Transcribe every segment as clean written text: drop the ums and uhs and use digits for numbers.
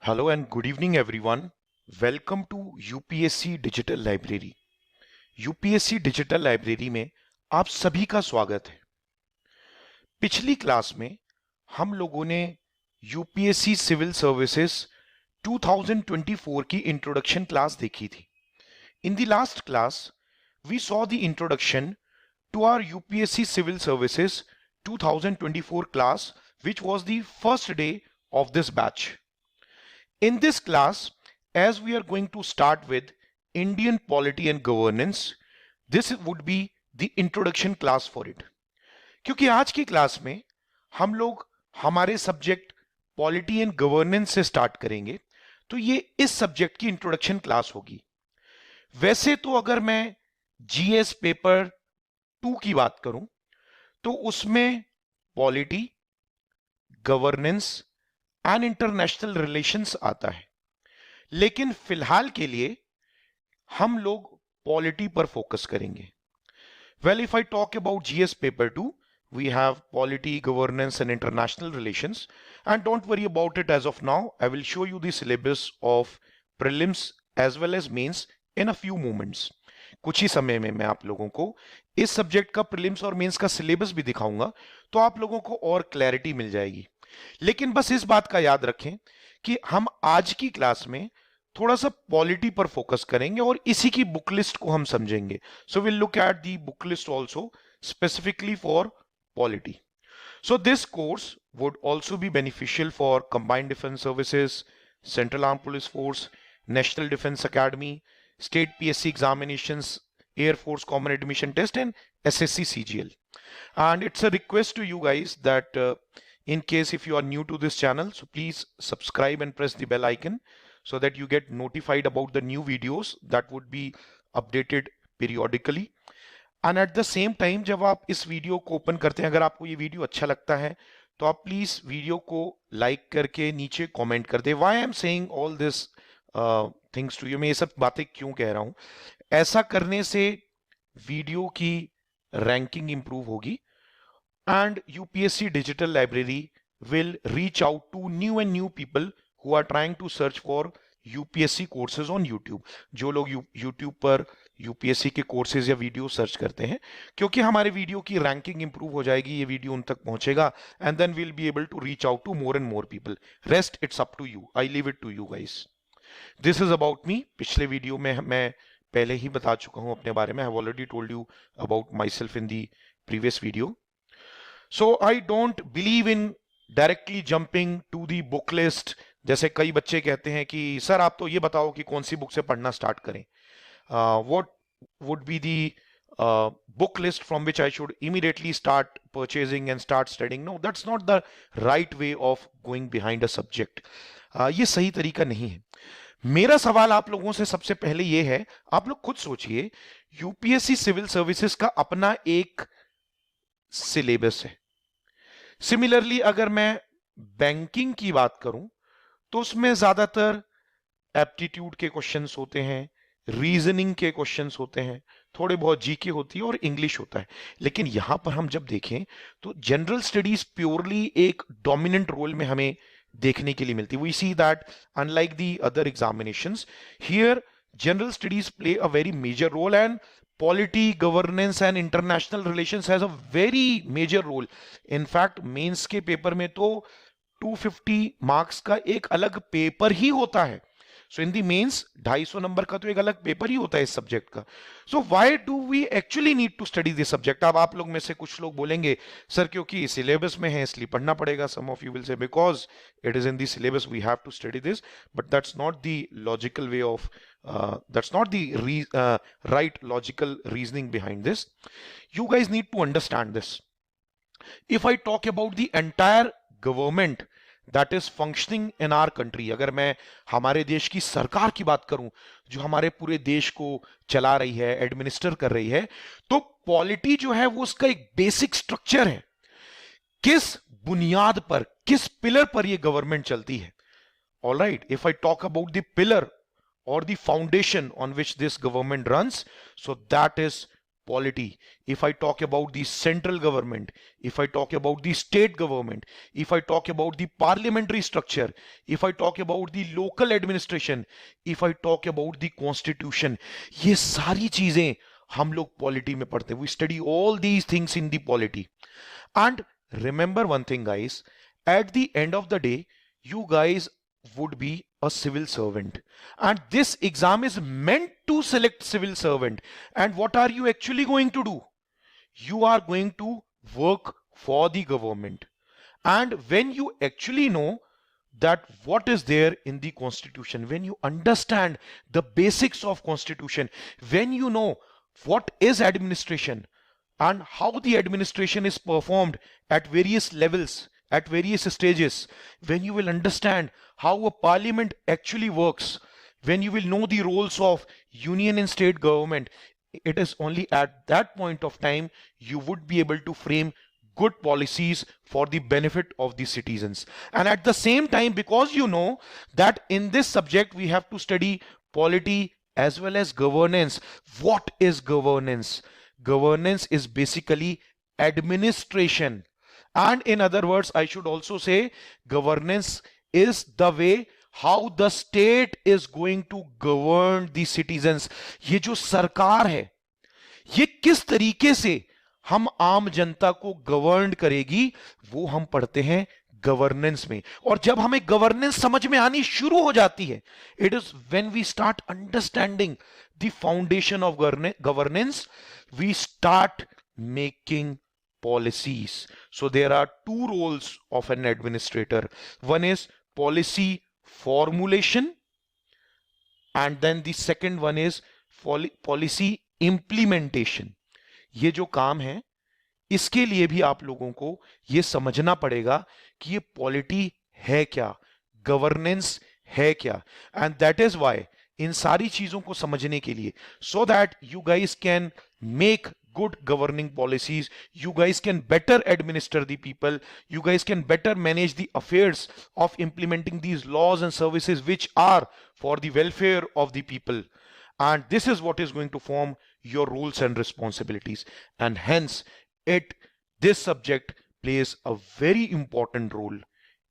Hello and good evening everyone. Welcome to UPSC Digital Library. UPSC Digital Library में आप सभी का स्वागत है। पिछली क्लास में हम लोगों ने UPSC सिविल सर्विसेज 2024 की इंट्रोडक्शन क्लास देखी थी। In the last class, we saw the introduction to our UPSC Civil Services 2024 class, which was the first day of this batch. In this class, as we are going to start with Indian polity and governance, this would be the introduction class for it. क्योंकि आज की class में हम लोग हमारे subject polity and governance से start करेंगे, तो ये इस सब्जेक्ट की इंट्रोडक्शन क्लास होगी। वैसे तो अगर मैं जीएस पेपर 2 की बात करूं तो उसमें polity, governance and international relations आता है, लेकिन फिलहाल के लिए हम लोग पॉलिटी पर फोकस करेंगे। Well, if I talk about GS paper 2, we have polity, governance and international relations, and don't worry about it as of now. I will show you the syllabus of prelims as well as mains in a few moments. कुछ ही समय में मैं आप लोगों को इस subject का prelims और मेंस का सिलेबस भी दिखाऊंगा, तो आप लोगों को और क्लैरिटी मिल जाएगी। लेकिन बस इस बात का याद रखें कि हम आज की क्लास में थोड़ा सा पॉलिटी पर फोकस करेंगे और इसी की बुक लिस्ट को हम समझेंगे। सो will look at the book list also specifically for polity. So this course would also be beneficial for Combined Defense Services, Central Armed Police Force, National Defense Academy, State PSC examinations, Air Force Common Admission Test and SSC CGL. And it's a request to you guys that in case if you are new to this channel, so please subscribe and press the bell icon so that you get notified about the new videos that would be updated periodically. And at the same time जब आप इस video को open करते हैं, अगर आपको ये video अच्छा लगता है तो आप प्लीज वीडियो को लाइक करके नीचे कमेंट कर दे। Why I am saying all this things to you, मैं ये सब बातें क्यों कह रहा हूं? ऐसा करने से वीडियो की रैंकिंग इंप्रूव होगी and UPSC digital library will reach out to new people who are trying to search for UPSC courses on YouTube. जो लोग यूट्यूब पर यूपीएससी के कोर्सेज या वीडियो सर्च करते हैं, क्योंकि हमारे वीडियो की रैंकिंग इंप्रूव हो जाएगी, ये वीडियो उन तक पहुंचेगा and then will be able to reach out to more and more people. Rest it's up to you, I leave it to you guys. This is about me. पिछले video में मैं पहले ही बता चुका हूं अपने बारे में। I have already told you about myself in the previous video. So I don't believe in directly jumping to the book list. जैसे कई बच्चे कहते हैं कि सर आप तो ये बताओ कि कौन सी बुक से पढ़ना स्टार्ट करें। What would be the book list from which I should immediately start purchasing and start studying? No, that's not the right way of going behind a subject. ये सही तरीका नहीं है। मेरा सवाल आप लोगों से सबसे पहले ये है, आप लोग खुद सोचिए, यूपीएससी सिविल सर्विसेज का अपना एक सिलेबस है। सिमिलरली अगर मैं बैंकिंग की बात करूं तो उसमें ज्यादातर एप्टीट्यूड के क्वेश्चंस होते हैं, रीजनिंग के क्वेश्चंस होते हैं, थोड़े बहुत जीके होती है और इंग्लिश होता है। लेकिन यहां पर हम जब देखें तो जनरल स्टडीज प्योरली एक डोमिनेंट रोल में हमें देखने के लिए मिलती है। We see that unlike the other examinations, here general studies play a very major role and polity, governance and international relations has a very major role. In fact mains के paper में तो 250 मार्क्स का एक अलग पेपर ही होता है। सो इन दी mains 250 number का तो एक अलग पेपर ही होता है इस सब्जेक्ट का। So why do we actually need to study this subject? अब आप लोग में से कुछ लोग बोलेंगे सर क्योंकि सिलेबस में है इसलिए पढ़ना पड़ेगा। Some of you will say because it is in the syllabus we have to study this, but that's not the logical way of that's not the right logical reasoning behind this. You guys need to understand this. If I talk about the entire government that is functioning in our country, अगर मैं हमारे देश की सरकार की बात करूं जो हमारे पूरे देश को चला रही है, एडमिनिस्टर कर रही है, तो पॉलिटी जो है वो उसका एक बेसिक स्ट्रक्चर है। किस बुनियाद पर, किस पिलर पर ये गवर्नमेंट चलती है। All right, if I talk about the pillar or the foundation on which this government runs, so that is polity, if I talk about the central government, if I talk about the state government, if I talk about the parliamentary structure, if I talk about the local administration, if I talk about the constitution, ये सारी चीजें हम लोग polity में पढ़ते हैं. We study all these things in the polity. And remember one thing, guys, at the end of the day, you guys would be a civil servant, and this exam is meant to select civil servant. And what are you actually going to do? You are going to work for the government. And when you actually know that what is there in the constitution, when you understand the basics of constitution, when you know what is administration and how the administration is performed at various levels, at various stages, when you will understand how a parliament actually works, when you will know the roles of union and state government, it is only at that point of time you would be able to frame good policies for the benefit of the citizens. And at the same time, because you know that in this subject we have to study polity as well as governance. What is governance? Governance is basically administration. And in other words, I should also say governance is the way how the state is going to govern the citizens. ये जो सरकार है, ये किस तरीके से हम आम जनता को गवर्न करेगी, वो हम पढ़ते हैं गवर्नेंस में. और जब हमें गवर्नेंस समझ में आनी शुरू हो जाती है, it is when we start understanding the foundation of governance, we start making policies. So there are two roles of an administrator. One is policy formulation, and then the second one is policy implementation. ये जो काम है, इसके लिए भी आप लोगों को ये समझना पड़ेगा कि ये पॉलिटी है क्या, गवर्नेंस है क्या. एंड दैट इज वाई इन सारी चीजों को समझने के लिए, so that you guys can make good governing policies, you guys can better administer the people, you guys can better manage the affairs of implementing these laws and services which are for the welfare of the people. And this is what is going to form your roles and responsibilities. And hence this subject plays a very important role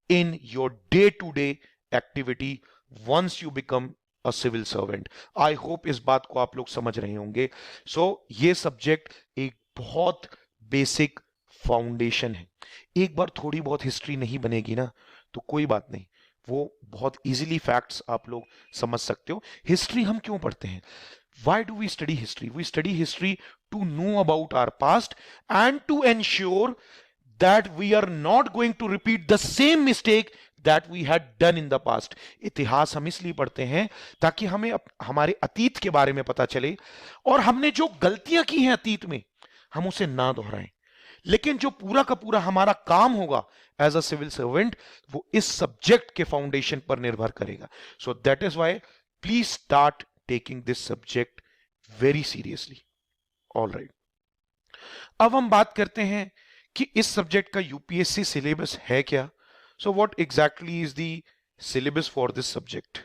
in your day-to-day activity once you become a civil servant. I hope इस बात को आप लोग समझ रहे होंगे. So ये subject एक बहुत बेसिक फाउंडेशन है. एक बार थोड़ी बहुत हिस्ट्री नहीं बनेगी ना तो कोई बात नहीं, वो बहुत इजीली फैक्ट्स आप लोग समझ सकते हो. हिस्ट्री हम क्यों पढ़ते हैं? Why do we study history? We study history to know about our past and to ensure that we are not going to repeat the same mistake that we had done in the past. इतिहास हम इसलिए पढ़ते हैं ताकि हमें हमारे अतीत के बारे में पता चले और हमने जो गलतियां की हैं अतीत में हम उसे ना दोहराएं. लेकिन जो पूरा का पूरा हमारा काम होगा एज अ सिविल सर्वेंट, वो इस सब्जेक्ट के फाउंडेशन पर निर्भर करेगा. So that is why please start taking this subject very seriously. Alright, अब हम बात करते हैं कि इस सब्जेक्ट का यूपीएससी सिलेबस है क्या. So what exactly is the syllabus for this subject?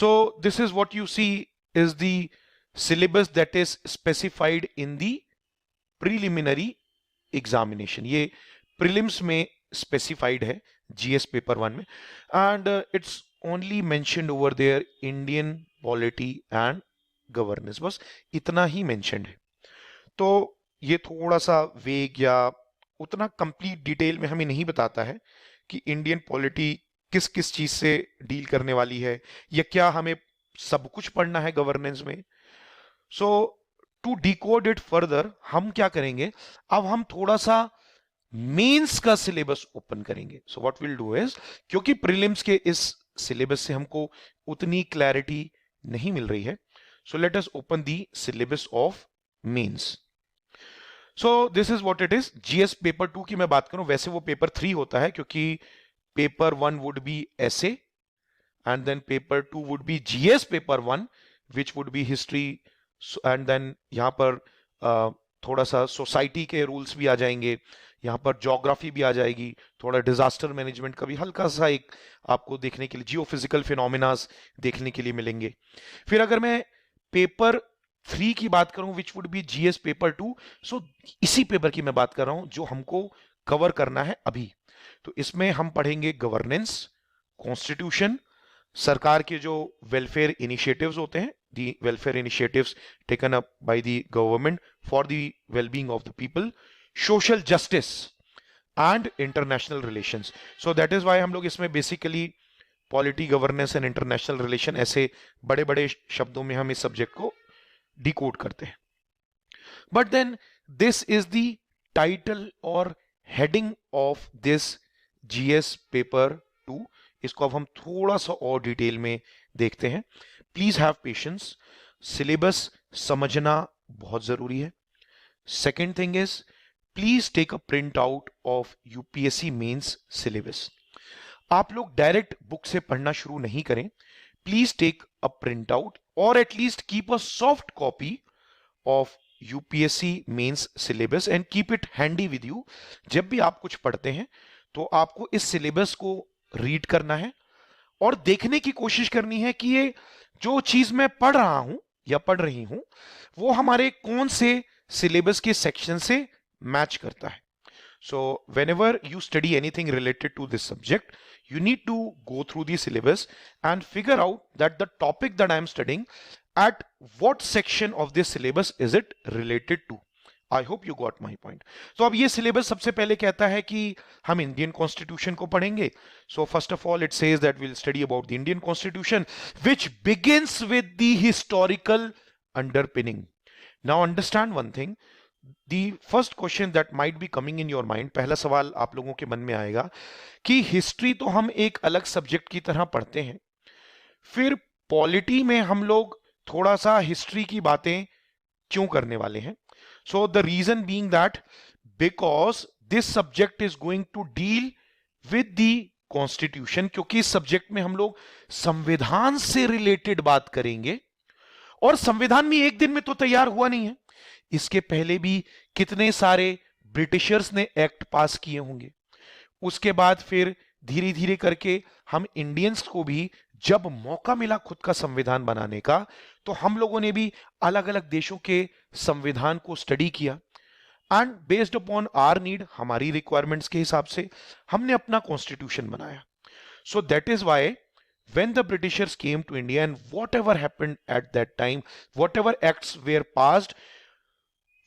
So this is what you see is the syllabus that is specified in the preliminary examination. ये prelims में specified है GS paper 1 में, and it's only mentioned over there Indian polity and governance. बस इतना ही mentioned है. तो ये थोड़ा सा वेग या उतना कंप्लीट डिटेल में हमें नहीं बताता है कि इंडियन पॉलिटी किस किस चीज से डील करने वाली है या क्या हमें सब कुछ पढ़ना है गवर्नेंस में. सो टू डिकोड इट फर्दर हम क्या करेंगे, अब हम थोड़ा सा मेंस का सिलेबस ओपन करेंगे. So what will do is, क्योंकि प्रीलिम्स के इस सिलेबस से हमको उतनी क्लैरिटी नहीं मिल रही है, so let us open the syllabus of mains. So this is what it is. GS paper 2 की मैं बात करूं, वैसे वो पेपर 3 होता है क्योंकि paper 1 would be essay and then paper 2 would be GS paper 1 which would be history, and then यहाँ पर थोड़ा सा सोसाइटी के रूल्स भी आ जाएंगे, यहाँ पर ज्योग्राफी भी आ जाएगी, थोड़ा डिजास्टर मैनेजमेंट का भी हल्का सा एक आपको देखने के लिए, जियोफिजिकल फिनोमिनास देखने के लिए मिलेंगे. फिर अगर मैं पेपर 3 की बात करूं विच वुड बी जीएस पेपर 2, सो इसी पेपर की मैं बात कर रहा हूं जो हमको कवर करना है अभी। तो इसमें हम पढ़ेंगे गवर्नेंस, कॉन्स्टिट्यूशन, सरकार के जो वेलफेयर इनिशिएटिव्स होते हैं, the welfare initiatives taken up by the government for the wellbeing of the people, social justice and international relations. So that is why हम लोग इसमें basically polity, governance and international relation ऐसे बड़े बड़े शब्दों में हम इस सब्जेक्ट को डिकोड करते हैं। But then this is the title और heading of this GS paper 2। इसको अब हम थोड़ा सा और डिटेल में देखते हैं। प्लीज हैव पेशेंस, सिलेबस समझना बहुत जरूरी है। Second thing is please take a print out of UPSC mains syllabus. आप लोग डायरेक्ट बुक से पढ़ना शुरू नहीं करें, please take a print out और at least keep a soft copy of UPSC mains syllabus and keep it handy with you. जब भी आप कुछ पढ़ते हैं तो आपको इस सिलेबस को रीड करना है और देखने की कोशिश करनी है कि ये जो चीज मैं पढ़ रहा हूं या पढ़ रही हूं वो हमारे कौन से सिलेबस के सेक्शन से मैच करता है। So whenever you study anything related to this subject, you need to go through the syllabus and figure out that the topic that I am studying, at what section of this syllabus is it related to. I hope you got my point. So अब ये syllabus सबसे पहले कहता है कि हम Indian Constitution को पढ़ेंगे. So first of all it says that we'll study about the Indian Constitution, which begins with the historical underpinning. Now understand one thing. The first question that might be coming in your mind, पहला सवाल आप लोगों के मन में आएगा कि history तो हम एक अलग सब्जेक्ट की तरह पढ़ते हैं, फिर पॉलिटी में हम लोग थोड़ा सा हिस्ट्री की बातें क्यों करने वाले हैं? So the reason being that because this subject is going to deal with the constitution, क्योंकि इस सब्जेक्ट में हम लोग संविधान से रिलेटेड बात करेंगे और संविधान भी एक दिन में तो तैयार हुआ नहीं है। इसके पहले भी कितने सारे ब्रिटिशर्स ने एक्ट पास किए होंगे, उसके बाद फिर धीरे धीरे करके हम इंडियंस को भी जब मौका मिला खुद का संविधान बनाने का तो हम लोगों ने भी अलग अलग देशों के संविधान को स्टडी किया and based upon our need, हमारी रिक्वायरमेंट्स के हिसाब से हमने अपना कॉन्स्टिट्यूशन बनाया। So that is why when the Britishers came to India and whatever happened at that time, whatever acts were passed,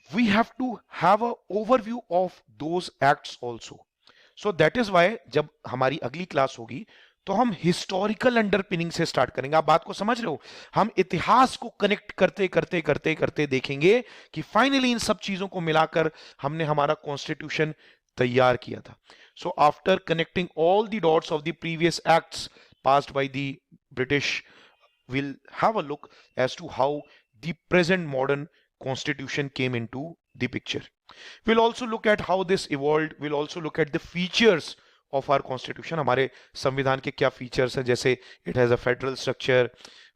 we have to have a overview of those acts also. So that is why जब हमारी अगली class होगी तो हम historical underpinning से start करेंगे। आप बात को समझ रहे हो? हम इतिहास को कनेक्ट करते करते करते करते देखेंगे कि फाइनली इन सब चीजों को मिलाकर हमने हमारा कॉन्स्टिट्यूशन तैयार किया था। So after connecting all the dots of the previous acts passed by the British, we'll have a look as to how the present modern constitution came into the picture. We'll also look at how this evolved. We'll also look at the features of our constitution. हमारे संविधान के क्या features हैं, जैसे it has a federal structure,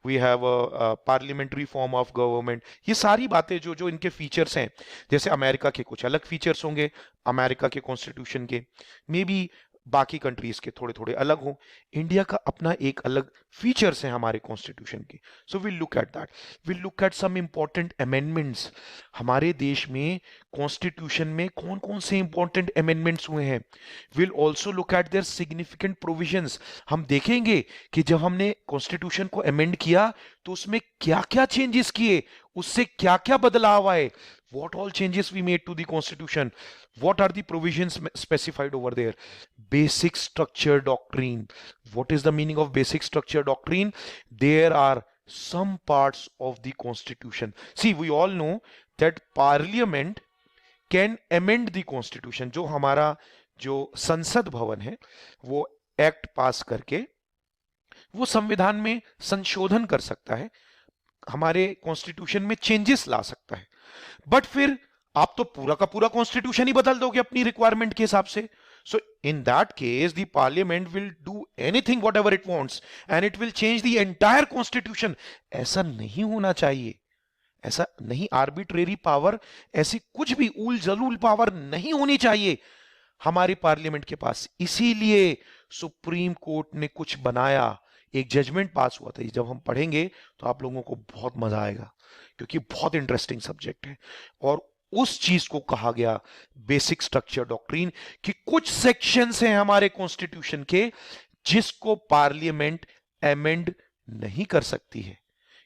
we have a parliamentary form of government. ये सारी बातें जो इनके फीचर्स हैं, जैसे अमेरिका के कुछ अलग फीचर्स होंगे अमेरिका के कॉन्स्टिट्यूशन के, मे बी बाकी कंट्रीज के थोड़े थोड़े अलग हो, इंडिया का अपना एक अलग फीचर्स हैं हमारे कॉन्स्टिट्यूशन के। So will look at that, will look at some important amendments. हमारे देश में कॉन्स्टिट्यूशन में कौन कौन से इंपॉर्टेंट अमेंडमेंट्स हुए हैं। Will also look at there significant provisions. हम देखेंगे कि जब हमने कॉन्स्टिट्यूशन को अमेंड किया तो उसमें क्या क्या चेंजेस किए, उससे क्या क्या बदलाव आए, what all changes we made to the constitution, what are the provisions specified over there. Basic structure doctrine. What is the meaning of basic structure doctrine? There are some parts of the constitution. See, we all know that parliament can amend the constitution. जो हमारा जो संसद भवन है वो act पास करके वो संविधान में संशोधन कर सकता है, हमारे कॉन्स्टिट्यूशन में चेंजेस ला सकता है। बट फिर आप तो पूरा का पूरा कॉन्स्टिट्यूशन ही बदल दोगे अपनी रिक्वायरमेंट के हिसाब से। So in that case the parliament will do anything whatever it wants and it will change the entire constitution. ऐसा नहीं होना चाहिए, ऐसा नहीं। आर्बिट्रेरी पावर, ऐसी कुछ भी उल जलूल पावर नहीं होनी चाहिए हमारे पार्लियामेंट के पास। इसीलिए सुप्रीम कोर्ट ने कुछ बनाया, एक जजमेंट पास हुआ था, जब हम पढ़ेंगे तो आप लोगों को बहुत मजा आएगा, क्योंकि बहुत इंटरेस्टिंग सब्जेक्ट है। और उस चीज को कहा गया बेसिक स्ट्रक्चर डॉक्ट्रिन, कि कुछ सेक्शंस हैं हमारे कॉन्स्टिट्यूशन के जिसको पार्लियामेंट अमेंड नहीं कर सकती है,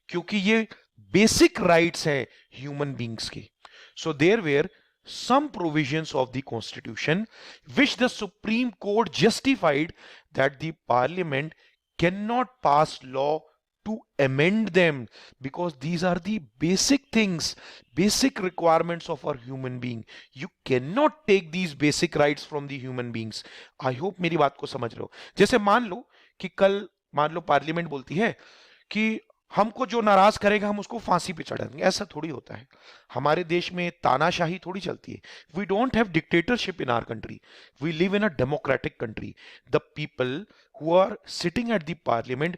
क्योंकि ये बेसिक राइट्स हैं ह्यूमन बींग्स के। So there were some provisions of the constitution which the Supreme Court justified that the parliament cannot pass law to amend them, because these are the basic things, basic requirements of our human being. You cannot take these basic rights from the human beings. I hope मेरी बात को समझ रहे हो। जैसे मान लो कि कल मान लो पार्लियामेंट बोलती है कि हमको जो नाराज करेगा हम उसको फांसी पे चढ़ा देंगे, ऐसा थोड़ी होता है। हमारे देश में तानाशाही थोड़ी चलती है। We don't have dictatorship in our country, we live in a democratic country. The people who are sitting at the parliament,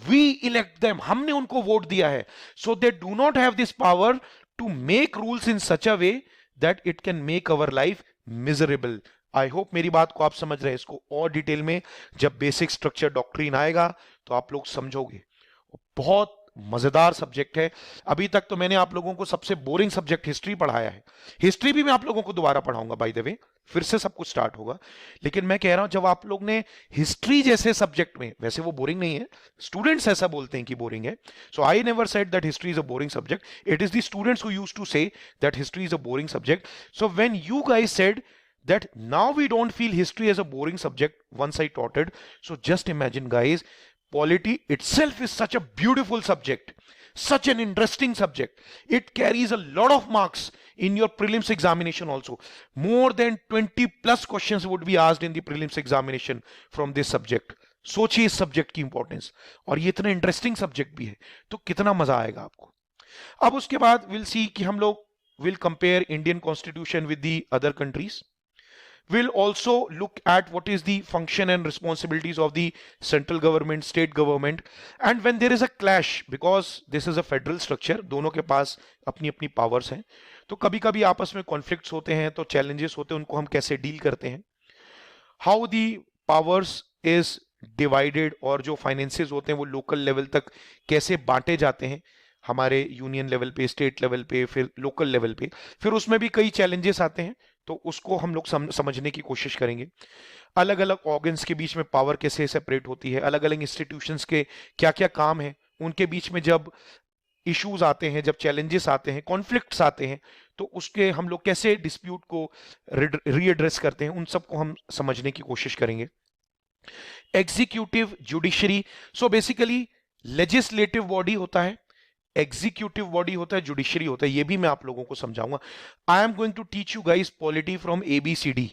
we elect them, हमने उनको वोट दिया है। So they do not have this power to make rules in such a way that it can make our life miserable. I hope मेरी बात को आप समझ रहे हैं। इसको और डिटेल में जब बेसिक स्ट्रक्चर डॉक्ट्रिन आएगा तो आप लोग समझोगे। बहुत मजेदार सब्जेक्ट है। अभी तक तो मैंने आप लोगों को सबसे बोरिंग सब्जेक्ट हिस्ट्री पढ़ाया है। हिस्ट्री भी मैं आप लोगों को दोबारा पढ़ाऊंगा, बाय द वे, फिर से सब कुछ स्टार्ट होगा। लेकिन मैं कह रहा हूं जब आप लोग ने हिस्ट्री जैसे सब्जेक्ट में, वैसे वो बोरिंग नहीं है, स्टूडेंट्स ऐसा बोलते हैं कि बोरिंग है। So I never said that history is a boring subject, it is the students who used to say that history is a boring subject. So when you guys said that now we don't feel history as a boring subject once I taught it, so just imagine guys, polity itself is such a beautiful subject, such an interesting subject. It carries a lot of marks in your prelims examination also. More than 20 plus questions would be asked in the prelims examination from this subject. सोचिए इस subject की importance, और ये इतना interesting subject भी है, तो कितना मजा आएगा आपको। अब उसके बाद विल सी कि हम लोग will compare Indian constitution with the other countries. We'll also look at what is the function and responsibilities of the central government, state government, and when there is a clash, because this is a federal structure, दोनों के पास अपनी अपनी powers हैं, तो कभी कभी आपस में कॉन्फ्लिक्ट्स होते हैं, तो चैलेंजेस होते हैं, उनको हम कैसे डील करते हैं, how the powers is divided, और जो फाइनेंसेस होते हैं वो लोकल लेवल तक कैसे बांटे जाते हैं, हमारे यूनियन लेवल पे, स्टेट लेवल पे, फिर लोकल लेवल पे, फिर उसमें भी कई चैलेंजेस आते हैं, तो उसको हम लोग समझने की कोशिश करेंगे। अलग अलग ऑर्गन्स के बीच में पावर कैसे सेपरेट होती है, अलग अलग इंस्टीट्यूशंस के क्या क्या काम है, उनके बीच में जब इश्यूज आते हैं, जब चैलेंजेस आते हैं, कॉन्फ्लिक्ट्स आते हैं, तो उसके हम लोग कैसे डिस्प्यूट को रीएड्रेस करते हैं, उन सबको हम समझने की कोशिश करेंगे। Executive, judiciary, so basically legislative body होता है, एग्जीक्यूटिव बॉडी होता है, जुडिशरी होता है, ये भी मैं आप लोगों को समझाऊंगा। I am going to teach you guys polity from ABCD.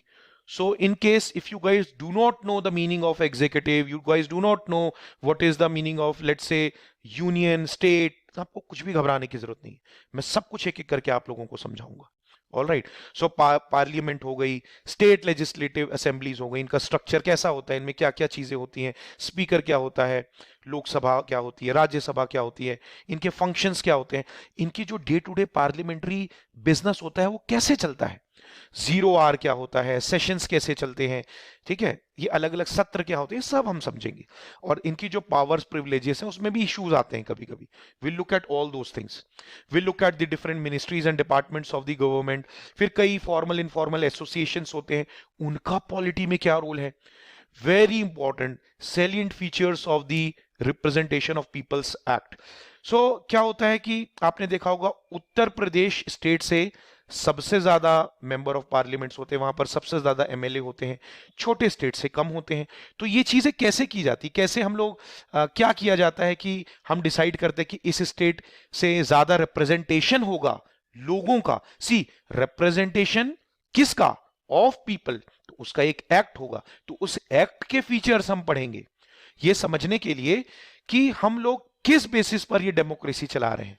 So in case if you guys do not know the meaning of executive, you guys do not know what is the meaning of let's say union, state, आपको कुछ भी घबराने की जरूरत नहीं, मैं सब कुछ एक एक करके आप लोगों को समझाऊंगा। ऑल राइट, सो पार्लियामेंट हो गई, स्टेट लेजिस्लेटिव असेंबलीज हो गई, इनका स्ट्रक्चर कैसा होता है, इनमें क्या क्या चीजें होती हैं, स्पीकर क्या होता है, लोकसभा क्या होती है, राज्यसभा क्या होती है, इनके फंक्शंस क्या होते हैं, इनकी जो day to day parliamentary business होता है वो कैसे चलता है, 0R क्या होता है, सेशंस कैसे चलते हैं, ठीक है, ये अलग अलग सत्र क्या होते हैं, सब हम समझेंगे। और इनकी जो पावर्स प्रिविलेजेस हैं उसमें भी इश्यूज आते हैं कभी कभी। Will look at all those things, will look at the different ministries and departments of the government, फिर कई फॉर्मल इनफॉर्मल एसोसिएशंस होते हैं, उनका पॉलिटी में क्या रोल है। Very important salient features of the representation of people's act. So क्या होता है कि आपने देखा होगा उत्तर प्रदेश स्टेट से सबसे ज्यादा मेंबर ऑफ पार्लियामेंट्स होते हैं, वहां पर सबसे ज्यादा MLA होते हैं, छोटे स्टेट से कम होते हैं। तो ये चीजें कैसे की जाती, कैसे हम लोग क्या किया जाता है कि हम डिसाइड करते हैं कि इस स्टेट से ज्यादा रिप्रेजेंटेशन होगा लोगों का। सी रिप्रेजेंटेशन किसका, ऑफ पीपल, तो उसका एक एक्ट होगा, तो उस एक्ट के फीचर्स हम पढ़ेंगे, ये समझने के लिए कि हम लोग किस बेसिस पर ये डेमोक्रेसी चला रहे हैं।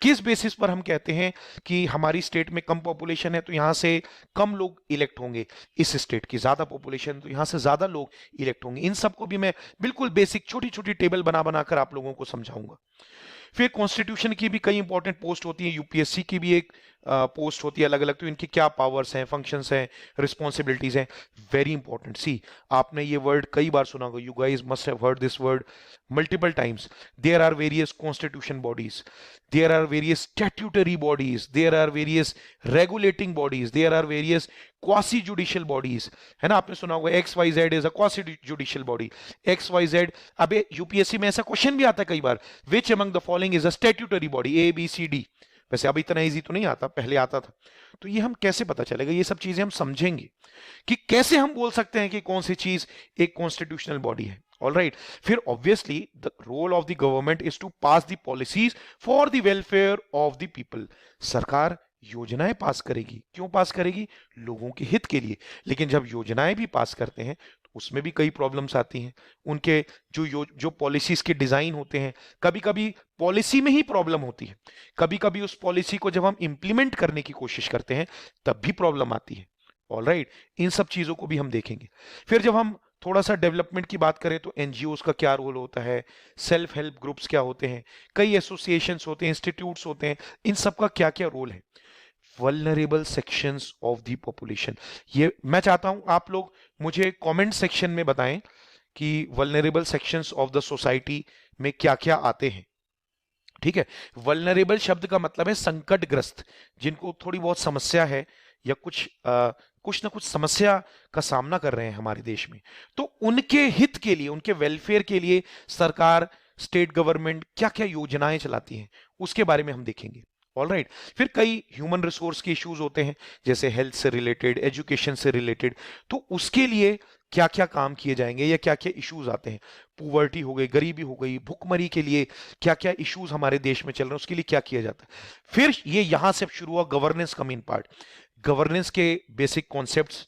किस बेसिस पर हम कहते हैं कि हमारी स्टेट में कम पॉपुलेशन है तो यहां से कम लोग इलेक्ट होंगे, इस स्टेट की ज्यादा पॉपुलेशन तो यहां से ज्यादा लोग इलेक्ट होंगे? इन सबको भी मैं बिल्कुल बेसिक छोटी छोटी टेबल बना बनाकर आप लोगों को समझाऊंगा। फिर कॉन्स्टिट्यूशन की भी कई इंपॉर्टेंट पोस्ट होती है, यूपीएससी की भी एक पोस्ट होती है अलग अलग, तो इनकी क्या पावर्स हैं, फंक्शंस हैं, रिस्पॉन्सिबिलिटीज हैं, वेरी इंपॉर्टेंट। सी, आपने ये वर्ड कई बार सुना होगा, you guys must have heard this word multiple times. There are various constitution bodies, there are various statutory bodies, there are various regulating bodies, there are various quasi judicial bodies, है ना? आपने सुना होगा X Y Z is a quasi judicial body, X Y Z. अब UPSC में ऐसा question भी आता है कई बार, which among the following is a statutory body, A B C D. वैसे अब इतना इजी तो नहीं आता, पहले आता था। तो ये हम कैसे पता चलेगा? ये सब चीजें हम समझेंगे कि कैसे हम बोल सकते हैं कि कौन सी चीज एक कॉन्स्टिट्यूशनल बॉडी है। ऑल राइट, फिर obviously the role of the government is to pass the policies for the welfare of the people. सरकार योजनाएं पास करेगी, क्यों पास करेगी? लोगों के हित के लिए। लेकिन जब योजनाएं भी पास करते हैं तो उसमें भी कई प्रॉब्लम्स आती हैं। उनके जो पॉलिसीज के डिजाइन होते हैं, कभी कभी पॉलिसी में ही प्रॉब्लम होती है, कभी कभी उस पॉलिसी को जब हम इंप्लीमेंट करने की कोशिश करते हैं तब भी प्रॉब्लम आती है। ऑल राइट, इन सब चीजों को भी हम देखेंगे। फिर जब हम थोड़ा सा डेवलपमेंट की बात करें तो एनजीओज का क्या रोल होता है, सेल्फ हेल्प ग्रुप्स क्या होते हैं, कई एसोसिएशंस होते हैं, इंस्टीट्यूट्स होते हैं, इन सब का क्या क्या रोल है। Vulnerable sections of the population, ये मैं चाहता हूं आप लोग मुझे कमेंट सेक्शन में बताएं कि vulnerable sections of the society में क्या क्या आते हैं। ठीक है, वल्नरेबल शब्द का मतलब है संकटग्रस्त, जिनको थोड़ी बहुत समस्या है या कुछ ना कुछ समस्या का सामना कर रहे हैं हमारे देश में, तो उनके हित के लिए, उनके वेलफेयर के लिए सरकार, स्टेट गवर्नमेंट क्या क्या योजनाएं चलाती हैं उसके बारे में हम देखेंगे। ऑल राइट, फिर कई ह्यूमन रिसोर्स के इश्यूज होते हैं, जैसे हेल्थ से रिलेटेड, एजुकेशन से रिलेटेड, तो उसके लिए क्या क्या काम किए जाएंगे या क्या क्या इश्यूज आते हैं। पुवर्टी हो गई, गरीबी हो गई, भुखमरी के लिए क्या क्या इश्यूज हमारे देश में चल रहे हैं, उसके लिए क्या किया जाता है। फिर ये यहां से शुरू हुआ गवर्नेंस का मेन पार्ट, गवर्नेंस के बेसिक कॉन्सेप्ट्स।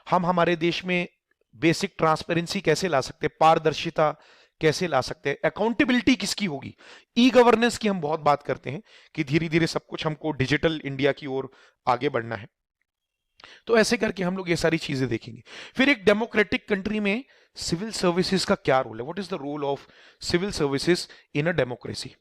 हम हमारे देश में बेसिक ट्रांसपेरेंसी कैसे ला सकते हैं, पारदर्शिता कैसे ला सकते हैं, अकाउंटेबिलिटी किसकी होगी। ई गवर्नेंस की हम बहुत बात करते हैं कि धीरे धीरे सब कुछ हमको डिजिटल इंडिया की ओर आगे बढ़ना है, तो ऐसे करके हम लोग ये सारी चीजें देखेंगे। फिर एक डेमोक्रेटिक कंट्री में सिविल सर्विसेज का क्या रोल है, what is the role of civil services in a democracy.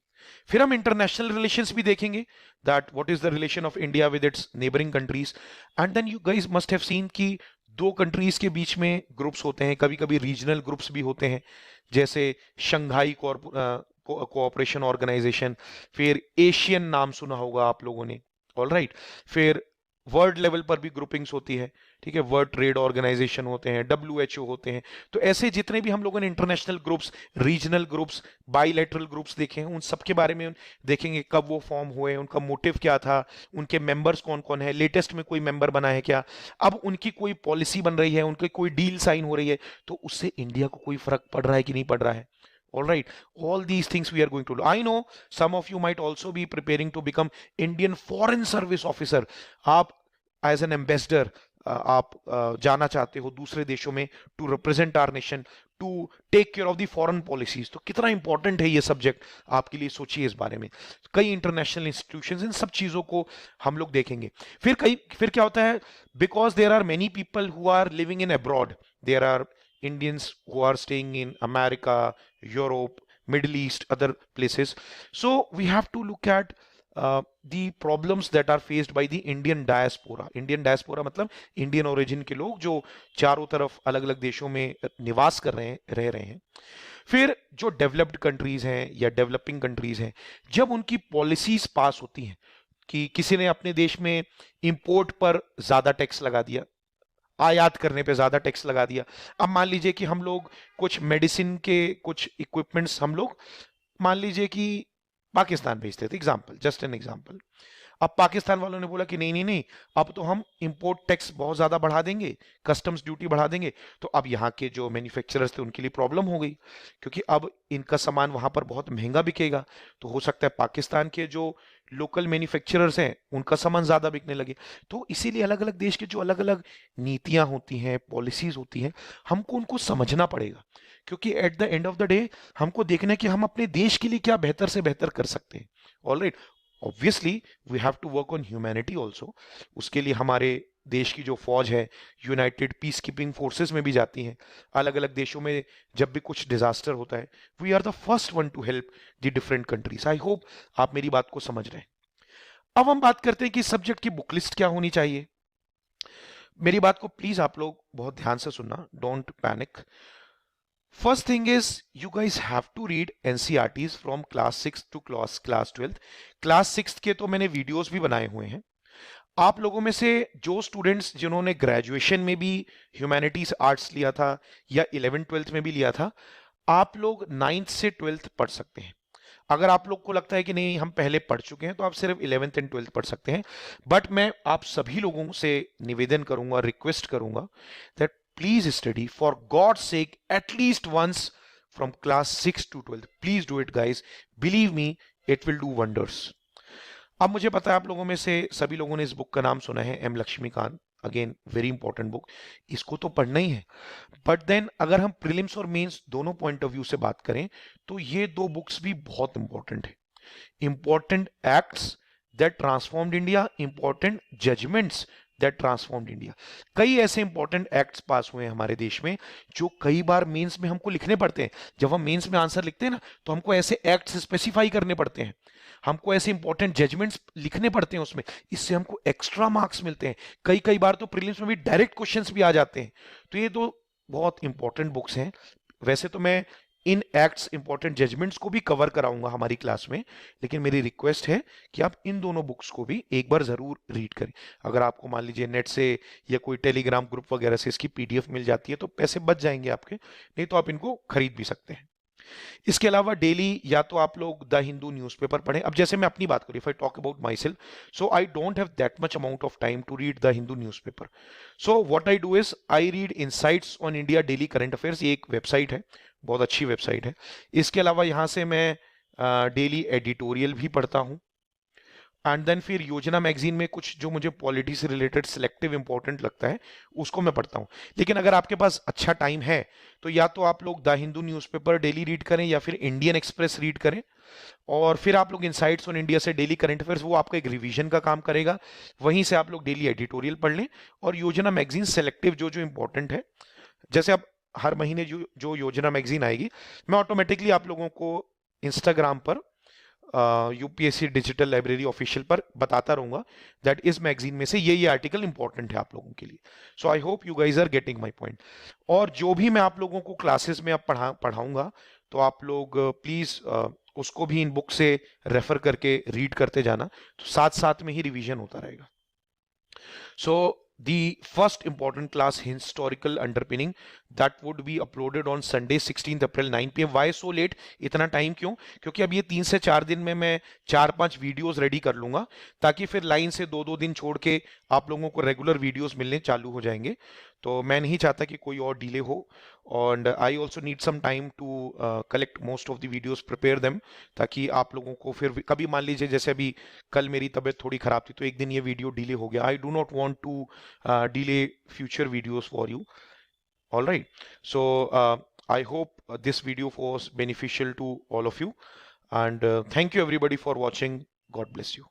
फिर हम इंटरनेशनल रिलेशंस भी देखेंगे, that what is the relation of India with its neighbouring countries. And then you guys must have seen कि दो countries के बीच में groups होते हैं, कभी कभी रीजनल ग्रुप्स भी होते हैं, जैसे शंघाई कोऑपरेशन ऑर्गेनाइजेशन, फिर एशियन नाम सुना होगा आप लोगों ने। ऑल राइट, फिर वर्ल्ड लेवल पर भी ग्रुपिंग्स होती है, ठीक है, वर्ल्ड ट्रेड ऑर्गेनाइजेशन होते हैं, डब्ल्यूएचओ होते हैं। तो ऐसे जितने भी हम लोगों ने international groups, regional groups, bilateral groups देखे हैं, उन सब के बारे में देखेंगे, कब वो फॉर्म हुए, उनका मोटिव क्या था, उनके मेंबर्स कौन कौन है, लेटेस्ट में कोई मेंबर बना है क्या, अब उनकी कोई पॉलिसी बन रही है, उनकी कोई डील साइन हो रही है, तो उससे इंडिया को कोई फर्क पड़ रहा है कि नहीं पड़ रहा है। All right, all these things we are going to do. I know some of you might also be preparing to become Indian Foreign Service Officer. आप एज एन एम्बेसडर आप जाना चाहते हो दूसरे देशों में, to represent our nation, to take care of the foreign policies. तो कितना इंपॉर्टेंट है ये सब्जेक्ट आपके लिए, सोचिए इस बारे में। कई इंटरनेशनल इंस्टीट्यूशंस, इन सब चीजों को हम लोग देखेंगे। फिर क्या होता है, because there are many people who are living in abroad, there are Indians who are staying in America, Europe, Middle East, other places. So we have to look at the problems that are faced by the Indian diaspora. Indian diaspora मतलब Indian origin के लोग जो चारों तरफ अलग अलग देशों में निवास कर रह रहे हैं। फिर जो डेवलप्ड कंट्रीज हैं या डेवलपिंग कंट्रीज हैं, जब उनकी पॉलिसीज पास होती हैं कि किसी ने अपने देश में इंपोर्ट पर ज्यादा टैक्स लगा दिया, आयात करने पे ज्यादा टैक्स लगा दिया। अब मान लीजिए कि हम लोग कुछ मेडिसिन के कुछ इक्विपमेंट्स हम लोग मान लीजिए कि पाकिस्तान भेजते थे, एग्जांपल, जस्ट एन एग्जांपल। अब पाकिस्तान वालों ने बोला कि नहीं नहीं नहीं, अब तो हम इंपोर्ट टैक्स बहुत ज्यादा बढ़ा देंगे, कस्टम्स ड्यूटी बढ़ा देंगे। तो अब यहाँ के जो मैन्युफैक्चरर्स थे उनके लिए प्रॉब्लम हो गई, क्योंकि अब इनका सामान वहां पर बहुत महंगा बिकेगा। तो हो सकता है पाकिस्तान के जो लोकल मैन्युफैक्चरर्स हैं उनका सामान ज्यादा बिकने लगे। तो इसीलिए अलग अलग देश के जो अलग अलग नीतियां होती हैं, पॉलिसीज होती हैं, हमको उनको समझना पड़ेगा, क्योंकि at the end of the day हमको देखना है कि हम अपने देश के लिए क्या बेहतर से बेहतर कर सकते हैं। Alright, obviously we have to work on humanity also. उसके लिए हमारे देश की जो फौज है यूनाइटेड पीस कीपिंग फोर्सेस में भी जाती हैं। अलग अलग देशों में जब भी कुछ डिजास्टर होता है, we are the first one to help the different countries. I hope आप मेरी बात को समझ रहे हैं। अब हम बात करते हैं कि सब्जेक्ट की बुक लिस्ट क्या होनी चाहिए। मेरी बात को प्लीज आप लोग बहुत ध्यान से सुनना, don't panic. First thing is you guys have to read NCERTs from class 6 to class 12। Class 6 के तो मैंने वीडियोस भी बनाए हुए हैं। आप लोगों में से जो स्टूडेंट्स जिन्होंने ग्रेजुएशन में भी ह्यूमैनिटीज आर्ट्स लिया था या 11th-12th में भी लिया था, आप लोग 9th से 12th पढ़ सकते हैं। अगर आप लोग को लगता है कि नहीं हम पहले पढ़ चुके हैं, तो आप सिर्फ 11th एंड 12th पढ़ सकते हैं। बट मैं आप सभी लोगों से निवेदन करूंगा, रिक्वेस्ट करूंगा that please study for God sake at least once from class 6 to 12th। Please do it guys, believe me, it will do wonders. अब मुझे पता है आप लोगों में से सभी लोगों ने इस बुक का नाम सुना है, M Laxmikanth. Again very important book, इसको तो पढ़ना ही है। बट देन अगर हम प्रीलिम्स और मेंस दोनों पॉइंट ऑफ व्यू से बात करें, तो ये दो बुक्स भी बहुत इंपॉर्टेंट है। Important acts that transformed India, important judgments that transformed India. कई ऐसे इंपॉर्टेंट एक्ट्स पास हुए हैं हमारे देश में जो कई बार मेंस में हमको लिखने पड़ते हैं। जब हम मेंस में आंसर लिखते हैं ना, तो हमको ऐसे एक्ट्स स्पेसिफाई करने पड़ते हैं, हमको ऐसे इंपॉर्टेंट जजमेंट्स लिखने पड़ते हैं उसमें। इससे हमको एक्स्ट्रा मार्क्स मिलते हैं। कई कई बार तो प्रीलिम्स में भी डायरेक्ट क्वेश्चंस भी आ जाते हैं। तो ये दो बहुत इंपॉर्टेंट बुक्स हैं। वैसे तो मैं इन एक्ट्स, इंपॉर्टेंट जजमेंट्स को भी कवर कराऊंगा हमारी क्लास में, लेकिन मेरी रिक्वेस्ट है कि आप इन दोनों बुक्स को भी एक बार जरूर रीड करें। अगर आपको मान लीजिए नेट से या कोई टेलीग्राम ग्रुप वगैरह से इसकी पीडीएफ मिल जाती है तो पैसे बच जाएंगे आपके, नहीं तो आप इनको खरीद भी सकते हैं। इसके अलावा डेली या तो आप लोग द हिंदू न्यूज़पेपर पढ़ें। अब जैसे मैं अपनी बात करूं, if I talk about myself, so I don't have that much amount of time to read the Hindu newspaper. So what I do is I read insights on India daily current affairs. ये एक website है, बहुत अच्छी website है। इसके अलावा यहाँ से मैं डेली एडिटोरियल भी पढ़ता हूँ। एंड देन फिर योजना मैगजीन में कुछ जो मुझे पॉलिटी से रिलेटेड सिलेक्टिव इंपॉर्टेंट लगता है उसको मैं पढ़ता हूँ। लेकिन अगर आपके पास अच्छा टाइम है तो या तो आप लोग the Hindu newspaper daily read करें या फिर इंडियन एक्सप्रेस रीड करें, और फिर आप लोग इनसाइट्स ऑन इंडिया से डेली करंट अफेयर्स, वो आपका एक रिवीजन का काम करेगा। वहीं से आप लोग डेली एडिटोरियल पढ़ लें, और योजना मैगजीन सेलेक्टिव जो जो इंपॉर्टेंट है, जैसे अब हर महीने जो जो योजना मैगजीन आएगी, मैं ऑटोमेटिकली आप लोगों को इंस्टाग्राम पर यूपीएससी डिजिटल लाइब्रेरी ऑफिशियल पर बताता रहूंगा दैट इस मैगजीन में से ये आर्टिकल इंपॉर्टेंट है आप लोगों के लिए। So I hope you guys are getting my point. और जो भी मैं आप लोगों को क्लासेस में अब पढ़ाऊंगा, तो आप लोग प्लीज उसको भी इन बुक से रेफर करके रीड करते जाना, तो साथ साथ में ही रिवीजन होता रहेगा। So the first important class, historical underpinning, that would be uploaded on Sunday 16th April 9 PM। Why so late? इतना टाइम क्यों? क्योंकि अब ये 3 से 4 दिन में मैं 4-5 वीडियोस रेडी कर लूंगा, ताकि फिर लाइन से 2-2 दिन छोड़ के आप लोगों को रेगुलर वीडियोस मिलने चालू हो जाएंगे। तो मैं नहीं चाहता कि कोई और डिले हो, और I also need some time to collect most of the videos, prepare them, ताकि आप लोगों को फिर कभी मान लीजिए जैसे अभी कल मेरी तबीयत थोड़ी खराब थी तो एक दिन ये वीडियो डिले हो गया। I do not want to delay future videos for you. All right, so I hope this video was beneficial to all of you, and thank you everybody for watching. God bless you.